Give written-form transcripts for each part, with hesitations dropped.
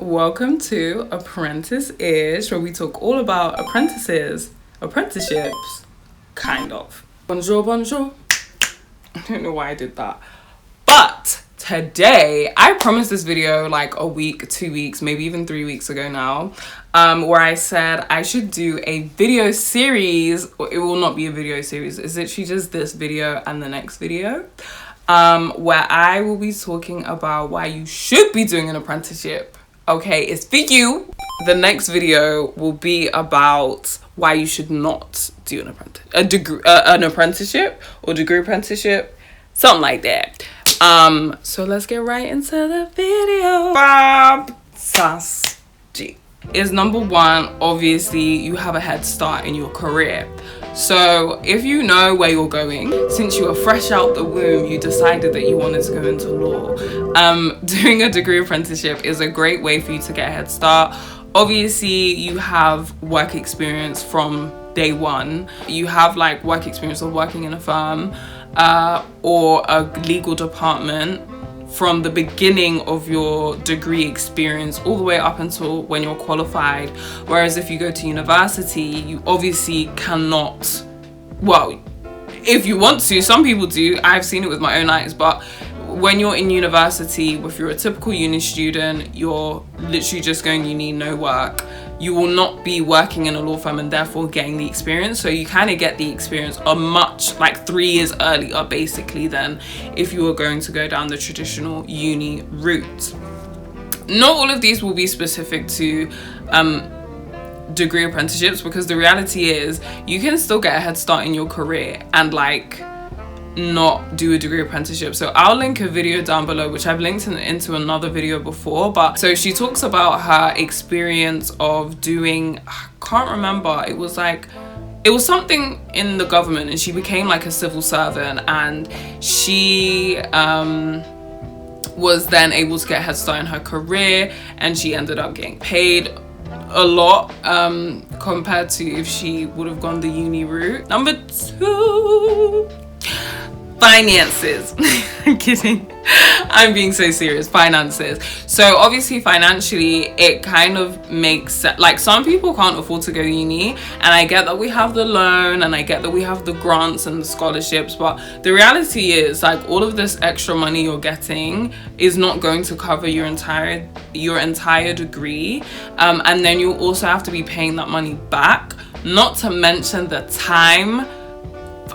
Welcome to Apprenticeish, where we talk all about apprenticeships, kind of. Bonjour, bonjour. I don't know why I did that. But today, I promised this video like a week, 2 weeks, maybe even 3 weeks ago now, where I said I should do a video series. It will not be a video series. It's literally just this video and the next video, where I will be talking about why you should be doing an apprenticeship. Okay, it's for you. The next video will be about why you should not do an apprenticeship or degree apprenticeship, something like that. So let's get right into the video. Bob Sass G is number one. Obviously, you have a head start in your career. So if you know where you're going, since you were fresh out the womb, you decided that you wanted to go into law, doing a degree apprenticeship is a great way for you to get a head start. Obviously, you have work experience from day one. You have like work experience of working in a firm or a legal department from the beginning of your degree experience all the way up until when you're qualified. Whereas if you go to university, you obviously cannot, well, if you want to, some people do, I've seen it with my own eyes, but when you're in university, if you're a typical uni student, you're literally just going uni, no work. You will not be working in a law firm and therefore getting the experience. So you kind of get the experience a much, like 3 years earlier, basically, than if you were going to go down the traditional uni route. Not all of these will be specific to degree apprenticeships, because the reality is you can still get a head start in your career and like not do a degree apprenticeship. So I'll link a video down below, which I've linked into another video before, but so she talks about her experience of doing, I can't remember, it was something in the government, and she became like a civil servant, and she was then able to get a head start in her career, and she ended up getting paid a lot compared to if she would have gone the uni route. Number two, finances. I'm kidding. I'm being so serious. Finances. So obviously financially it kind of makes sense. Like some people can't afford to go to uni, and I get that we have the loan and I get that we have the grants and the scholarships, but the reality is like all of this extra money you're getting is not going to cover your entire degree, and then you also have to be paying that money back, not to mention the time,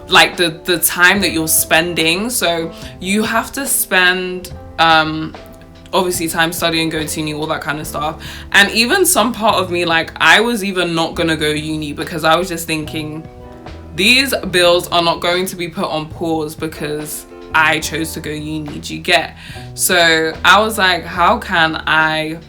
like the time that you're spending. So you have to spend obviously time studying, go to uni, all that kind of stuff. And even some part of me, like I was even not gonna go uni because I was just thinking these bills are not going to be put on pause because I chose to go uni. Do you get? So I was like, how can I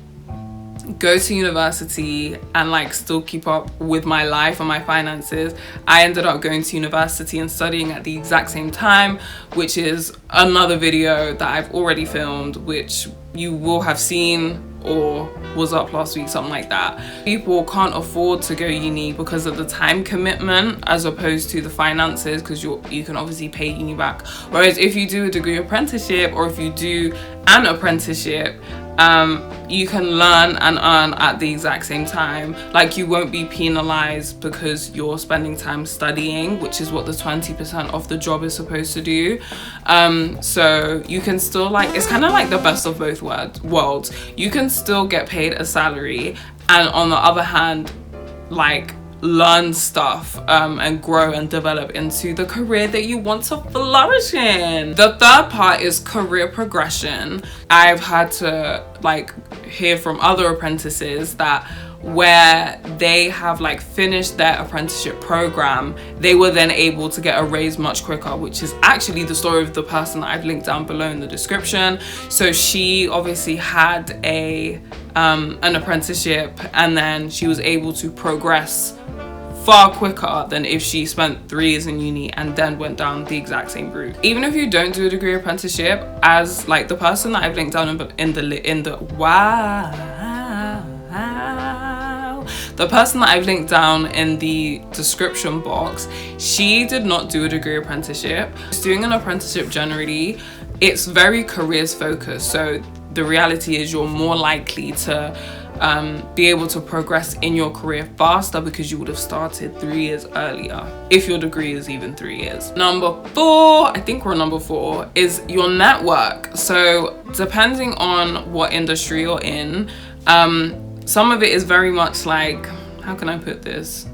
go to university and like still keep up with my life and my finances? I ended up going to university and studying at the exact same time, which is another video that I've already filmed, which you will have seen or was up last week, something like that. People can't afford to go uni because of the time commitment as opposed to the finances, because you can obviously pay uni back. Whereas if you do a degree apprenticeship or if you do an apprenticeship, you can learn and earn at the exact same time. Like you won't be penalized because you're spending time studying, which is what the 20% of the job is supposed to do. So you can still like, it's kind of like the best of both worlds. You can still get paid a salary, and on the other hand, like learn stuff and grow and develop into the career that you want to flourish in. The third part is career progression. I've had to like hear from other apprentices that where they have like finished their apprenticeship program, they were then able to get a raise much quicker, which is actually the story of the person that I've linked down below in the description. So she obviously had an apprenticeship, and then she was able to progress far quicker than if she spent 3 years in uni and then went down the exact same route. Even if you don't do a degree apprenticeship, as like the person that I've linked down the person that I've linked down in the description box, she did not do a degree apprenticeship. Just doing an apprenticeship generally, it's very careers focused. So the reality is you're more likely to be able to progress in your career faster because you would have started 3 years earlier, if your degree is even 3 years. Number 4, I think we're on number 4, is your network. So depending on what industry you're in, some of it is very much like, how can I put this?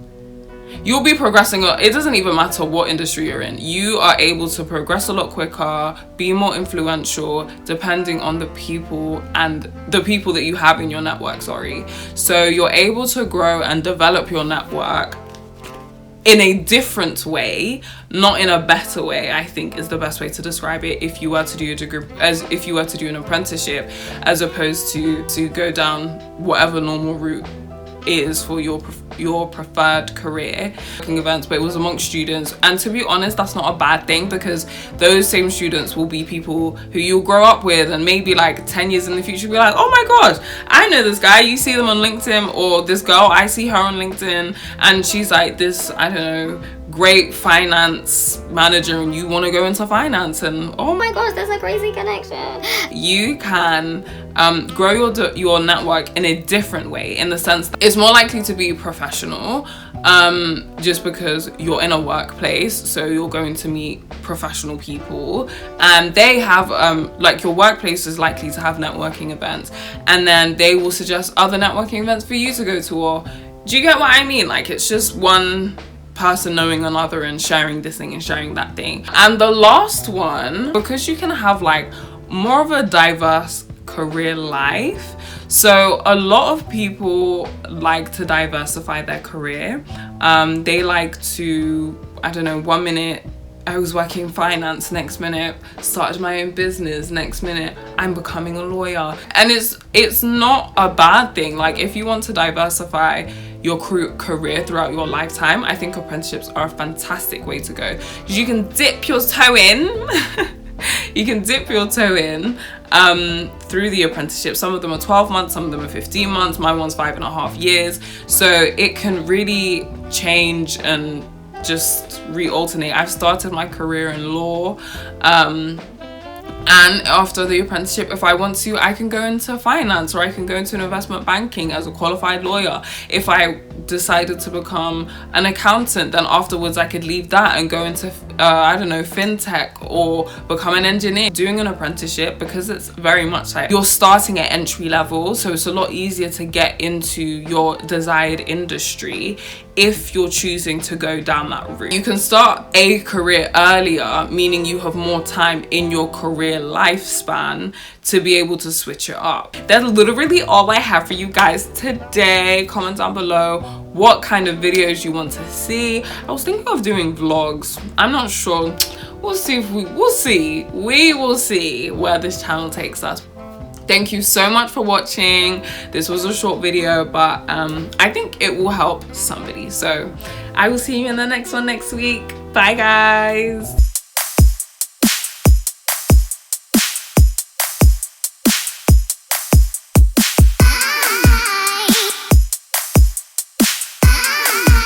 You'll be progressing, it doesn't even matter what industry you're in. You are able to progress a lot quicker, be more influential, depending on the people that you have in your network, So you're able to grow and develop your network in a different way, not in a better way, I think is the best way to describe it, if you were to do a degree, as if you were to do an apprenticeship, as opposed to go down whatever normal route is for your preferred career working events, but it was amongst students. And to be honest, that's not a bad thing, because those same students will be people who you'll grow up with, and maybe like 10 years in the future be like, oh my gosh, I know this guy. You see them on LinkedIn, or this girl, I see her on LinkedIn, and she's like this, I don't know, great finance manager, and you want to go into finance, and oh my gosh, there's a crazy connection. You can grow your network in a different way, in the sense that it's more likely to be professional, just because you're in a workplace, so you're going to meet professional people, and they have like, your workplace is likely to have networking events, and then they will suggest other networking events for you to go to. Or do you get what I mean? Like, it's just one person knowing another and sharing this thing and sharing that thing. And the last one, because you can have like more of a diverse career life, so a lot of people like to diversify their career. They like to, I don't know, 1 minute I was working in finance, next minute started my own business, next minute I'm becoming a lawyer. And it's not a bad thing. Like, if you want to diversify your career throughout your lifetime, I think apprenticeships are a fantastic way to go, because you can dip your toe in you can dip your toe in through the apprenticeship. Some of them are 12 months, some of them are 15 months, my one's 5.5 years, so it can really change and just re-alternate. I've started my career in law, and after the apprenticeship, if I want to, I can go into finance, or I can go into investment banking as a qualified lawyer. If I decided to become an accountant, then afterwards I could leave that and go into I don't know, fintech, or become an engineer. Doing an apprenticeship, because it's very much like you're starting at entry level, so it's a lot easier to get into your desired industry if you're choosing to go down that route. You can start a career earlier, meaning you have more time in your career lifespan to be able to switch it up. That's literally all I have for you guys today. Comment down below what kind of videos you want to see. I was thinking of doing vlogs. I'm not sure. We'll see if we will see where this channel takes us. Thank you so much for watching. This was a short video, but I think it will help somebody. So I will see you in the next one next week. Bye guys.